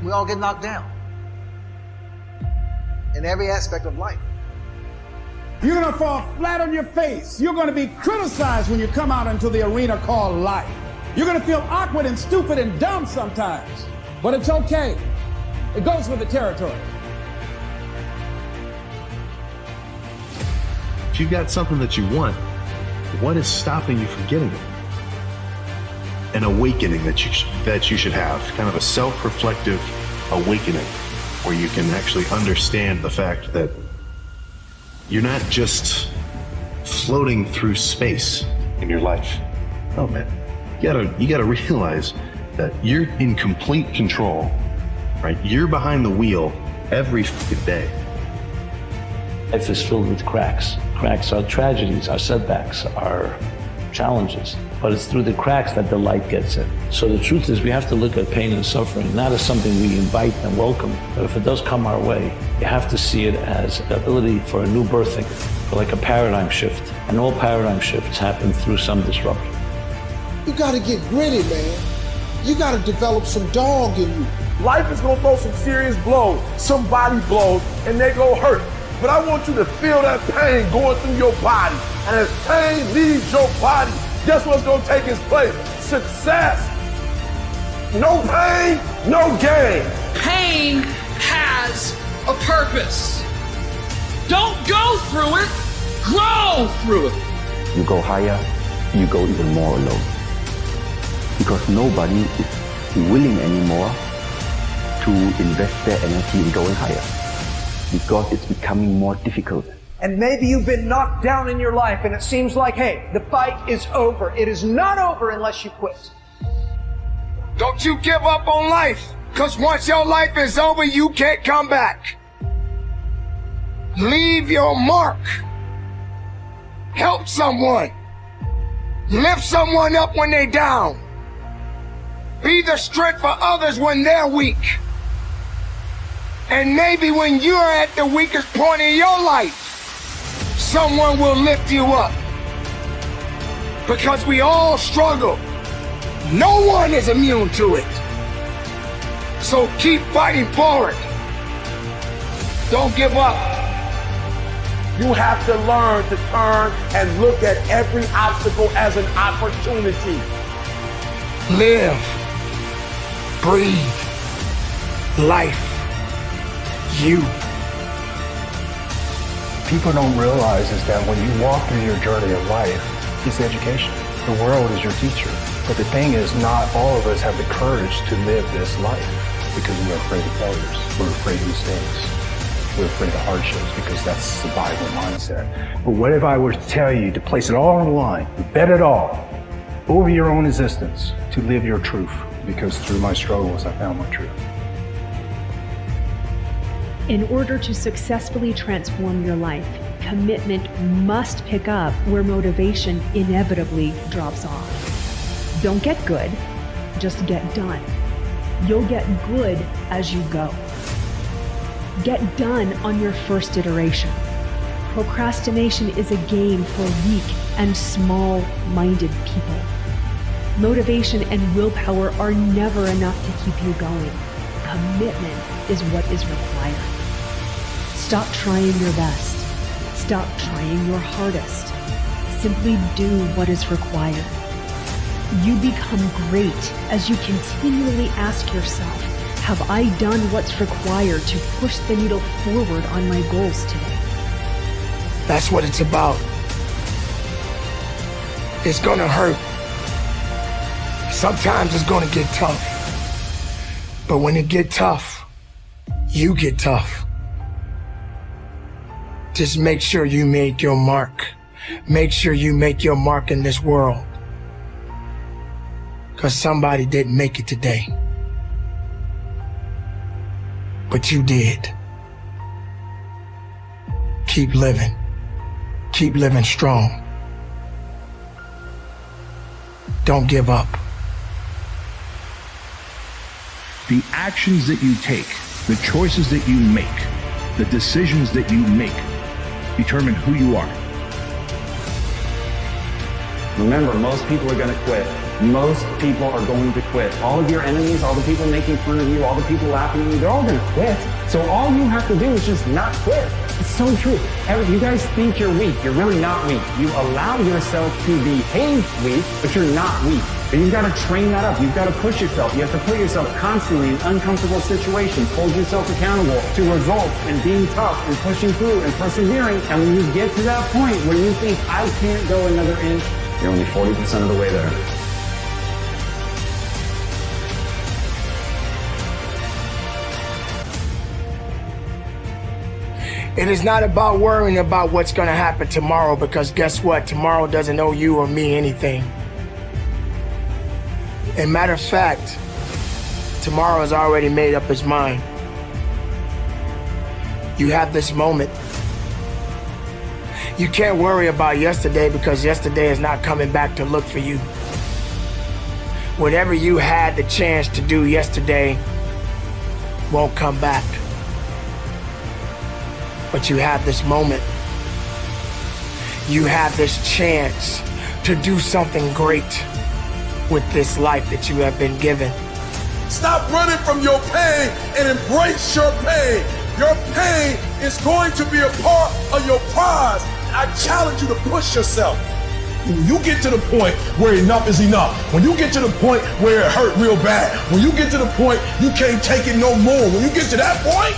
We all get knocked down in every aspect of life. You're going to fall flat on your face. You're going to be criticized when you come out into the arena called life. You're going to feel awkward and stupid and dumb sometimes, but it's okay. It goes with the territory. If you've got something that you want, what is stopping you from getting it? An awakening that you should have, kind of a self-reflective awakening, where you can actually understand the fact that you're not just floating through space in your life. Oh man, you gotta realize that you're in complete control, right? You're behind the wheel every day. Life is filled with cracks. Cracks are tragedies, are setbacks, are challenges. But it's through the cracks that the light gets in. So the truth is we have to look at pain and suffering not as something we invite and welcome, but if it does come our way, you have to see it as the ability for a new birthing, for like a paradigm shift. And all paradigm shifts happen through some disruption. You gotta get gritty, man. You gotta develop some dog in you. Life is gonna throw some serious blows, some body blows, and they gonna hurt. But I want you to feel that pain going through your body. And as pain leaves your body, guess what's gonna take its place? Success. No pain, no gain. Pain has a purpose. Don't go through it, grow through it. You go higher, you go even more alone. Because nobody is willing anymore to invest their energy in going higher. Because it's becoming more difficult. And maybe you've been knocked down in your life and it seems like, hey, the fight is over. It is not over unless you quit. Don't you give up on life, because once your life is over, you can't come back. Leave your mark. Help someone. Lift someone up when they're down. Be the strength for others when they're weak. And maybe when you're at the weakest point in your life, someone will lift you up. Because we all struggle. No one is immune to it. So keep fighting forward. Don't give up. You have to learn to turn and look at every obstacle as an opportunity. Live. Breathe. Life. You. People don't realize is that when you walk through your journey of life, it's education. The world is your teacher. But the thing is, not all of us have the courage to live this life because we're afraid of failures. We're afraid of mistakes. We're afraid of hardships because that's the survival mindset. But what if I were to tell you to place it all on the line, bet it all over your own existence to live your truth? Because through my struggles, I found my truth. In order to successfully transform your life, commitment must pick up where motivation inevitably drops off. Don't get good, just get done. You'll get good as you go. Get done on your first iteration. Procrastination is a game for weak and small-minded people. Motivation and willpower are never enough to keep you going. Commitment is what is required. Stop trying your best. Stop trying your hardest. Simply do what is required. You become great as you continually ask yourself, have I done what's required to push the needle forward on my goals today? That's what it's about. It's gonna hurt. Sometimes it's gonna get tough. But when it get tough, you get tough. Just make sure you make your mark. Make sure you make your mark in this world. Because somebody didn't make it today. But you did. Keep living. Keep living strong. Don't give up. The actions that you take, the choices that you make, the decisions that you make determine who you are. Remember, most people are going to quit. Most people are going to quit. All of your enemies, all the people making fun of you, all the people laughing at you, they're all going to quit. So all you have to do is just not quit. It's so true. You guys think you're weak. You're really not weak. You allow yourself to behave weak, but you're not weak. But you've got to train that up. You've got to push yourself. You have to put yourself constantly in uncomfortable situations, hold yourself accountable to results and being tough and pushing through and persevering. And when you get to that point where you think, I can't go another inch, you're only 40% of the way there. It is not about worrying about what's going to happen tomorrow, because guess what? Tomorrow doesn't owe you or me anything. And matter of fact, tomorrow has already made up its mind. You have this moment. You can't worry about yesterday, because yesterday is not coming back to look for you. Whatever you had the chance to do yesterday won't come back. But you have this moment. You have this chance to do something great with this life that you have been given. Stop running from your pain and embrace your pain. Your pain is going to be a part of your prize. I challenge you to push yourself. When you get to the point where enough is enough, when you get to the point where it hurt real bad, when you get to the point you can't take it no more, when you get to that point,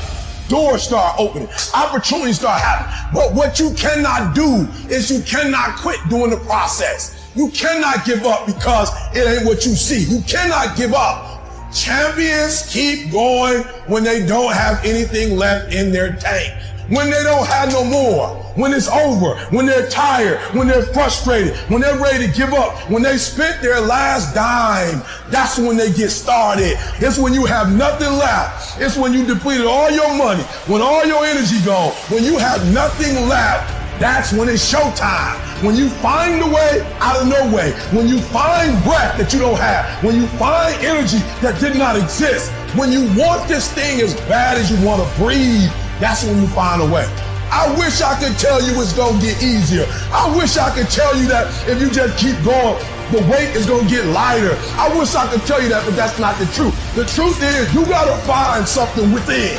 doors start opening, opportunities start happening. But what you cannot do is you cannot quit during the process. You cannot give up because it ain't what you see. You cannot give up. Champions keep going when they don't have anything left in their tank. When they don't have no more, when it's over, when they're tired, when they're frustrated, when they're ready to give up, when they spent their last dime, that's when they get started. It's when you have nothing left. It's when you depleted all your money, when all your energy gone, when you have nothing left. That's when it's showtime. When you find a way out of no way, when you find breath that you don't have, when you find energy that did not exist, when you want this thing as bad as you want to breathe, that's when you find a way. I wish I could tell you it's gonna get easier. I wish I could tell you that if you just keep going, the weight is gonna get lighter. I wish I could tell you that, but that's not the truth. The truth is, you gotta find something within.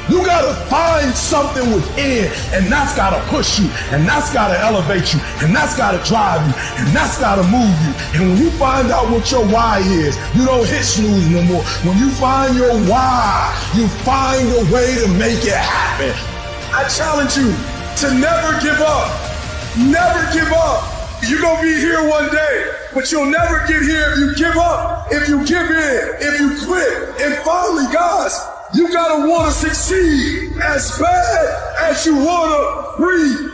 You gotta find something within, and that's gotta push you, and that's gotta elevate you, and that's gotta drive you, and that's gotta move you. And when you find out what your why is, you don't hit snooze no more. When you find your why, you find a way to make it happen. I challenge you to never give up. Never give up. You're gonna be here one day, but you'll never get here if you give up, if you give in, if you quit. And finally, guys, you gotta wanna succeed as bad as you wanna breathe.